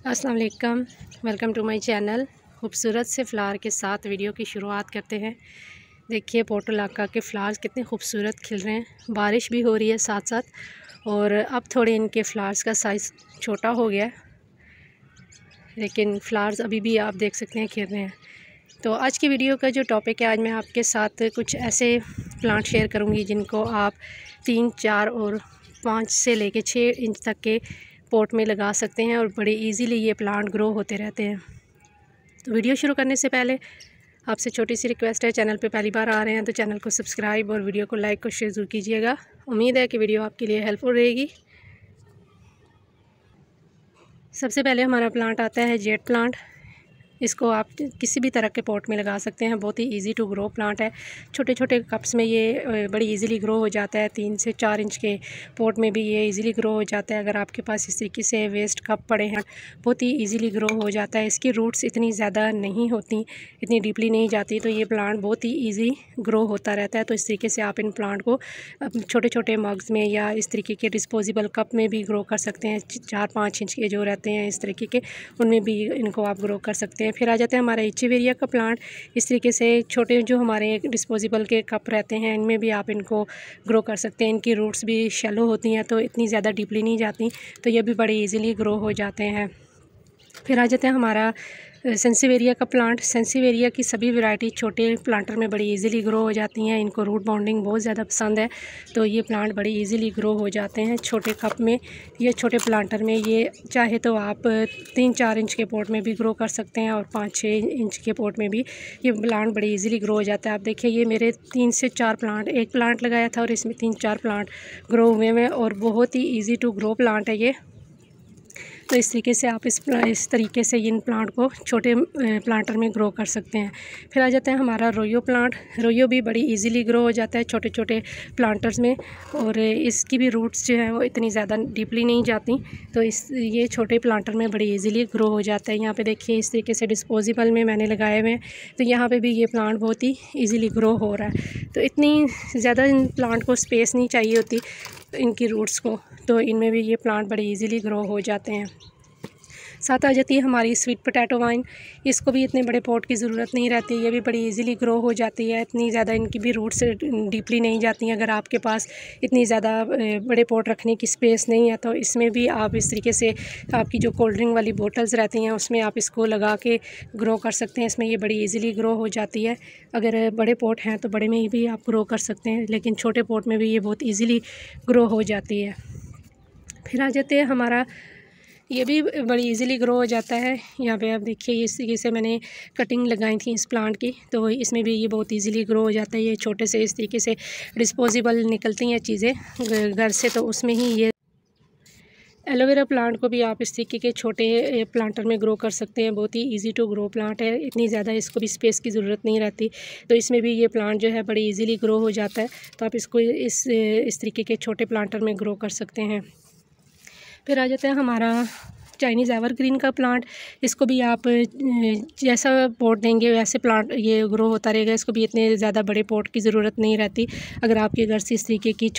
अस्सलाम वालेकुम, welcome to my channel. खूबसूरत से फ्लावर के साथ वीडियो की शुरुआत करते हैं। देखिए पोर्टुलाका के फ्लावर्स कितने खूबसूरत खिल रहे हैं। बारिश भी हो रही है साथ साथ और अब थोड़े इनके फ्लावर्स का साइज़ छोटा हो गया है, लेकिन फ्लावर्स अभी भी आप देख सकते हैं खिल रहे हैं। तो आज की वीडियो का जो टॉपिक है, आज मैं आपके साथ कुछ ऐसे प्लांट शेयर करूँगी जिनको आप 3, 4 और 5 से लेके 6 इंच तक के पॉट में लगा सकते हैं और बड़े इजीली ये प्लांट ग्रो होते रहते हैं। तो वीडियो शुरू करने से पहले आपसे छोटी सी रिक्वेस्ट है, चैनल पे पहली बार आ रहे हैं तो चैनल को सब्सक्राइब और वीडियो को लाइक और शेयर ज़रूर कीजिएगा। उम्मीद है कि वीडियो आपके लिए हेल्पफुल रहेगी। सबसे पहले हमारा प्लांट आता है जेट प्लांट। इसको आप किसी भी तरह के पॉट में लगा सकते हैं। बहुत ही इजी टू ग्रो प्लांट है। छोटे छोटे कप्स में ये बड़ी इजीली ग्रो हो जाता है। 3 से 4 इंच के पॉट में भी ये इजीली ग्रो हो जाता है। अगर आपके पास इस तरीके से वेस्ट कप पड़े हैं, बहुत ही इजीली ग्रो हो जाता है। इसकी रूट्स इतनी ज़्यादा नहीं होती, इतनी डीपली नहीं जाती, तो ये प्लांट बहुत ही ईजी ग्रो होता रहता है। तो इस तरीके से आप इन प्लांट को छोटे छोटे मग्स में या इस तरीके के डिस्पोजेबल कप में भी ग्रो कर सकते हैं। 4-5 इंच के जो रहते हैं इस तरीके के, उनमें भी इनको आप ग्रो कर सकते हैं। फिर आ जाता है हमारा एचीवेरिया का प्लांट। इस तरीके से छोटे जो हमारे डिस्पोजेबल के कप रहते हैं, इनमें भी आप इनको ग्रो कर सकते हैं। इनकी रूट्स भी शैलो होती हैं, तो इतनी ज़्यादा डीपली नहीं जाती, तो ये भी बड़े इजीली ग्रो हो जाते हैं। फिर आ जाता है हमारा सेंसिवेरिया का प्लांट। सेंसिवेरिया की सभी वैरायटी छोटे प्लांटर में बड़ी इजीली ग्रो हो जाती हैं। इनको रूट बाउंडिंग बहुत ज़्यादा पसंद है, तो ये प्लांट बड़ी इजीली ग्रो हो जाते हैं छोटे कप में या छोटे प्लांटर में। ये चाहे तो आप 3-4 इंच के पॉट में भी ग्रो कर सकते हैं और 5-6 इंच के पॉट में भी ये प्लांट बड़ी इजीली ग्रो हो जाता है। आप देखिए, ये मेरे 3 से 4 प्लांट, एक प्लांट लगाया था और इसमें 3-4 प्लांट ग्रो हुए हैं और बहुत ही ईजी टू ग्रो प्लांट है ये। तो इस तरीके से आप इस तरीके से इन प्लांट को छोटे प्लांटर में ग्रो कर सकते हैं। फिर आ जाता है हमारा रोयो प्लांट। रोयो भी बड़ी इजीली ग्रो हो जाता है छोटे छोटे प्लांटर्स में, और इसकी भी रूट्स जो है वो इतनी ज़्यादा डीपली नहीं जाती, तो ये छोटे प्लांटर में बड़ी इजीली ग्रो हो जाता है। यहाँ पे देखिए इस तरीके से डिस्पोजेबल में मैंने लगाए हुए हैं, तो यहाँ पे भी ये प्लांट बहुत ही ईजीली ग्रो हो रहा है। तो इतनी ज़्यादा इन प्लांट को स्पेस नहीं चाहिए होती इनकी रूट्स को, तो इनमें भी ये प्लांट बड़ी इजीली ग्रो हो जाते हैं। साथ आ जाती है हमारी स्वीट पोटैटो वाइन। इसको भी इतने बड़े पॉट की ज़रूरत नहीं रहती, ये भी बड़ी इजीली ग्रो हो जाती है। इतनी ज़्यादा इनकी भी रूट्स डीपली नहीं जाती हैं। अगर आपके पास इतनी ज़्यादा बड़े पॉट रखने की स्पेस नहीं है, तो इसमें भी आप इस तरीके से आपकी जो कोल्ड ड्रिंक वाली बोटल्स रहती हैं उसमें आप इसको लगा के ग्रो कर सकते हैं। इसमें ये बड़ी ईज़िली ग्रो हो जाती है। अगर बड़े पॉट हैं तो बड़े में भी आप ग्रो कर सकते हैं, लेकिन छोटे पॉट में भी ये बहुत ईज़िली ग्रो हो जाती है। फिर आ जाते हैं हमारा, ये भी बड़ी इजीली ग्रो हो जाता है। यहाँ पे आप देखिए इस तरीके से मैंने कटिंग लगाई थी इस प्लांट की, तो इसमें भी ये बहुत इजीली ग्रो हो जाता है। ये छोटे से इस तरीके से डिस्पोजेबल निकलती हैं चीज़ें घर से, तो उसमें ही ये एलोवेरा प्लांट को भी आप इस तरीके के छोटे प्लांटर में ग्रो कर सकते हैं। बहुत ही इजी टू ग्रो प्लांट है, इतनी ज़्यादा इसको भी स्पेस की ज़रूरत नहीं रहती, तो इसमें भी ये प्लांट जो है बड़ी इजीली ग्रो हो जाता है। तो आप इसको इस तरीके के छोटे प्लांटर में ग्रो कर सकते हैं। फिर आ जाता है हमारा चाइनीज़ एवरग्रीन का प्लांट। इसको भी आप जैसा पॉट देंगे वैसे प्लांट ये ग्रो होता रहेगा। इसको भी इतने ज़्यादा बड़े पॉट की ज़रूरत नहीं रहती। अगर आपके घर से इस तरीके की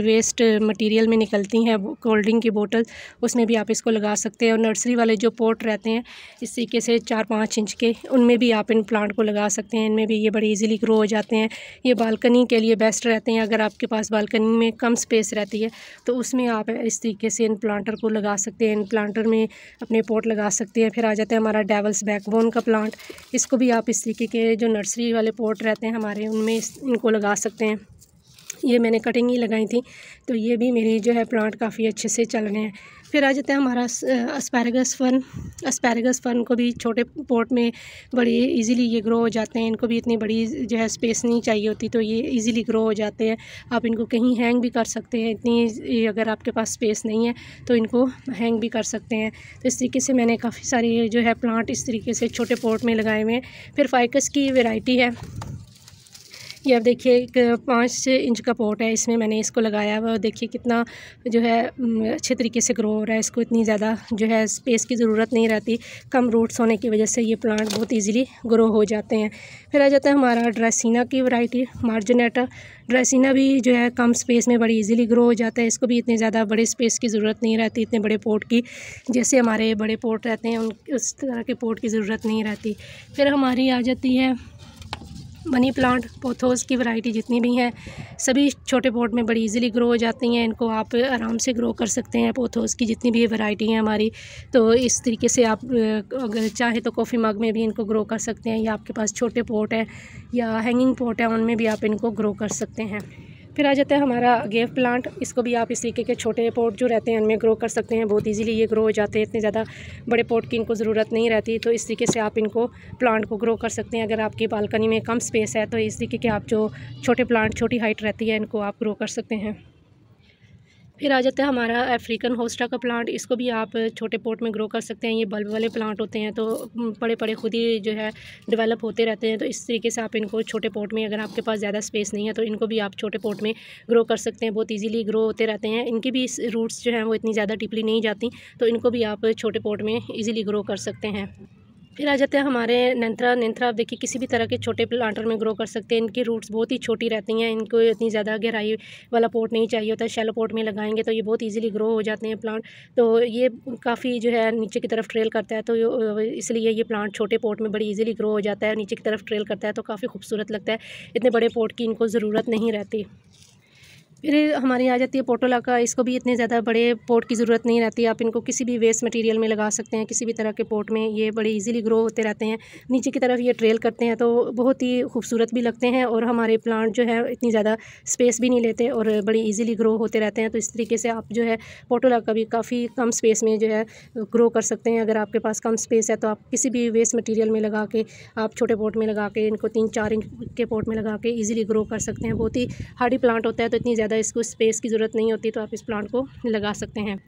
वेस्ट मटेरियल में निकलती हैं कोल्ड ड्रिंक की बोतल, उसमें भी आप इसको लगा सकते हैं। और नर्सरी वाले जो पॉट रहते हैं इस तरीके से 4-5 इंच के, उनमें भी आप इन प्लांट को लगा सकते हैं। इनमें भी ये बड़ी ईजीली ग्रो हो जाते हैं। ये बालकनी के लिए बेस्ट रहते हैं। अगर आपके पास बालकनी में कम स्पेस रहती है तो उसमें आप इस तरीके से इन प्लांटर को लगा सकते हैं। इन प्लांटर में अपने पॉट लगा सकते हैं। फिर आ जाता है हमारा डेवल्स बैकबोन का प्लांट। इसको भी आप इस तरीके के जो नर्सरी वाले पॉट रहते हैं हमारे, उनमें इनको लगा सकते हैं। ये मैंने कटिंग ही लगाई थी, तो ये भी मेरी जो है प्लांट काफ़ी अच्छे से चल रहे हैं। फिर आ जाता है हमारा एस्पैरागस फर्न। एस्पैरागस फर्न को भी छोटे पॉट में बड़ी इजीली ये ग्रो हो जाते हैं। इनको भी इतनी बड़ी जो है स्पेस नहीं चाहिए होती, तो ये इजीली ग्रो हो जाते हैं। आप इनको कहीं हैंग भी कर सकते हैं। इतनी अगर आपके पास स्पेस नहीं है तो इनको हैंग भी कर सकते हैं। तो इस तरीके से मैंने काफ़ी सारे जो है प्लांट इस तरीके से छोटे पॉट में लगाए हुए हैं। फिर फाइकस की वैरायटी है, ये आप देखिए एक 5 इंच का पॉट है, इसमें मैंने इसको लगाया हुआ। देखिए कितना जो है अच्छे तरीके से ग्रो हो रहा है। इसको इतनी ज़्यादा जो है स्पेस की ज़रूरत नहीं रहती। कम रूट्स होने की वजह से ये प्लांट बहुत इजीली ग्रो हो जाते हैं। फिर आ जाता है हमारा ड्रेसिना की वैरायटी मार्जिनेटा। ड्रेसिना भी जो है कम स्पेस में बड़ी इजीली ग्रो हो जाता है। इसको भी इतनी ज़्यादा बड़े स्पेस की ज़रूरत नहीं रहती, इतने बड़े पॉट की। जैसे हमारे बड़े पॉट रहते हैं उस तरह के पॉट की ज़रूरत नहीं रहती। फिर हमारी आ जाती है मनी प्लांट। पोथोस की वैरायटी जितनी भी हैं सभी छोटे पॉट में बड़ी इजीली ग्रो हो जाती हैं। इनको आप आराम से ग्रो कर सकते हैं। पोथोस की जितनी भी वैरायटी हैं हमारी, तो इस तरीके से आप अगर चाहे तो कॉफ़ी मग में भी इनको ग्रो कर सकते हैं, या आपके पास छोटे पॉट है या हैंगिंग पॉट है उनमें भी आप इनको ग्रो कर सकते हैं। फिर आ जाता है हमारा अगेव प्लांट। इसको भी आप इस तरीके के छोटे पॉट जो रहते हैं उनमें ग्रो कर सकते हैं। बहुत इजीली ये ग्रो हो जाते हैं, इतने ज़्यादा बड़े पॉट की इनको ज़रूरत नहीं रहती। तो इस तरीके से आप इनको प्लांट को ग्रो कर सकते हैं। अगर आपकी बालकनी में कम स्पेस है तो इस तरीके के आप जो छोटे प्लांट, छोटी हाइट रहती है, इनको आप ग्रो कर सकते हैं। फिर आ जाता है हमारा अफ्रीकन होस्टा का प्लांट। इसको भी आप छोटे पॉट में ग्रो कर सकते हैं। ये बल्ब वाले प्लांट होते हैं तो बड़े बड़े खुद ही जो है डेवलप होते रहते हैं। तो इस तरीके से आप इनको छोटे पॉट में, अगर आपके पास ज़्यादा स्पेस नहीं है तो इनको भी आप छोटे पॉट में ग्रो कर सकते हैं। बहुत ईजीली ग्रो होते रहते हैं। इनकी भी रूट्स जो हैं वो इतनी ज़्यादा डीपली नहीं जाती, तो इनको भी आप छोटे पॉट में ईजिली ग्रो कर सकते हैं। फिर आ जाते हैं हमारे नेंथरा। आप देखिए किसी भी तरह के छोटे प्लांटर में ग्रो कर सकते हैं। इनकी रूट्स बहुत ही छोटी रहती हैं। इनको इतनी ज़्यादा गहराई वाला पॉट नहीं चाहिए होता है। शैलो पॉट में लगाएंगे तो ये बहुत इजीली ग्रो हो जाते हैं प्लांट। तो ये काफ़ी जो है नीचे की तरफ ट्रेल करता है, तो इसलिए ये प्लांट छोटे पॉट में बड़ी ईजिली ग्रो हो जाता है। नीचे की तरफ ट्रेल करता है तो काफ़ी खूबसूरत लगता है। इतने बड़े पॉट की इनको ज़रूरत नहीं रहती। फिर हमारी आ जाती है पोटोलाका। इसको भी इतने ज़्यादा बड़े पॉट की ज़रूरत नहीं रहती। आप इनको किसी भी वेस्ट मटेरियल में लगा सकते हैं, किसी भी तरह के पॉट में। ये बड़े इजीली ग्रो होते रहते हैं। नीचे की तरफ ये ट्रेल करते हैं तो बहुत ही खूबसूरत भी लगते हैं, और हमारे प्लांट जो है इतनी ज़्यादा स्पेस भी नहीं लेते और बड़ी ईजिली ग्रो होते रहते हैं। तो इस तरीके से आप जो है पोटोलाका भी काफ़ी कम स्पेस में जो है ग्रो कर सकते हैं। अगर आपके पास कम स्पेस है तो आप किसी भी वेस्ट मटीरियल में लगा के, आप छोटे पॉट में लगा के, इनको 3-4 इंच के पॉट में लगा के ईजिली ग्रो कर सकते हैं। बहुत ही हार्डी प्लांट होता है तो इतनी ज़्यादा इसको स्पेस की ज़रूरत नहीं होती, तो आप इस प्लांट को लगा सकते हैं।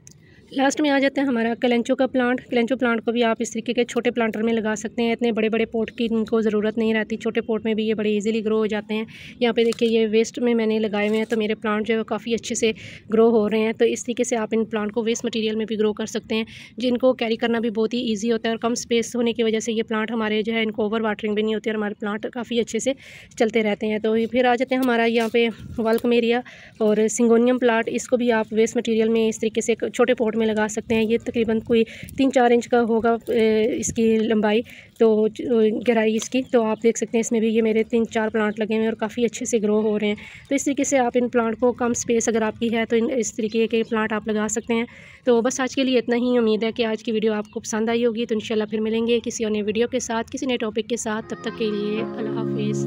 लास्ट में आ जाता है हमारा कलेंचो का प्लांट। कलेंचो प्लांट को भी आप इस तरीके के छोटे प्लांटर में लगा सकते हैं। इतने बड़े बड़े पॉट की इनको ज़रूरत नहीं रहती। छोटे पॉट में भी ये बड़े इजीली ग्रो हो जाते हैं। यहाँ पे देखिए ये वेस्ट में मैंने लगाए हुए हैं, तो मेरे प्लांट जो है काफ़ी अच्छे से ग्रो हो रहे हैं। तो इस तरीके से आप इन प्लांट को वेस्ट मटीरियल में भी ग्रो कर सकते हैं, जिनको कैरी करना भी बहुत ही ईजी होता है। और कम स्पेस होने की वजह से ये प्लांट हमारे जो है इनको ओवर वाटरिंग भी नहीं होती और हमारे प्लांट काफ़ी अच्छे से चलते रहते हैं। तो फिर आ जाते हैं हमारा यहाँ पे वाल्कमेरिया और सिंगोनियम प्लांट। इसको भी आप वेस्ट मटीरियल में इस तरीके से छोटे पॉट में लगा सकते हैं। ये तकरीबन कोई 3-4 इंच का होगा इसकी लंबाई, तो गहराई इसकी। तो आप देख सकते हैं इसमें भी ये मेरे 3-4 प्लांट लगे हुए हैं और काफ़ी अच्छे से ग्रो हो रहे हैं। तो इस तरीके से आप इन प्लांट को, कम स्पेस अगर आपकी है तो इस तरीके के प्लांट आप लगा सकते हैं। तो बस आज के लिए इतना ही। उम्मीद है कि आज की वीडियो आपको पसंद आई होगी। तो इंशाल्लाह फिर मिलेंगे किसी और नए वीडियो के साथ, किसी नए टॉपिक के साथ। तब तक के लिए अल्लाह हाफिज़।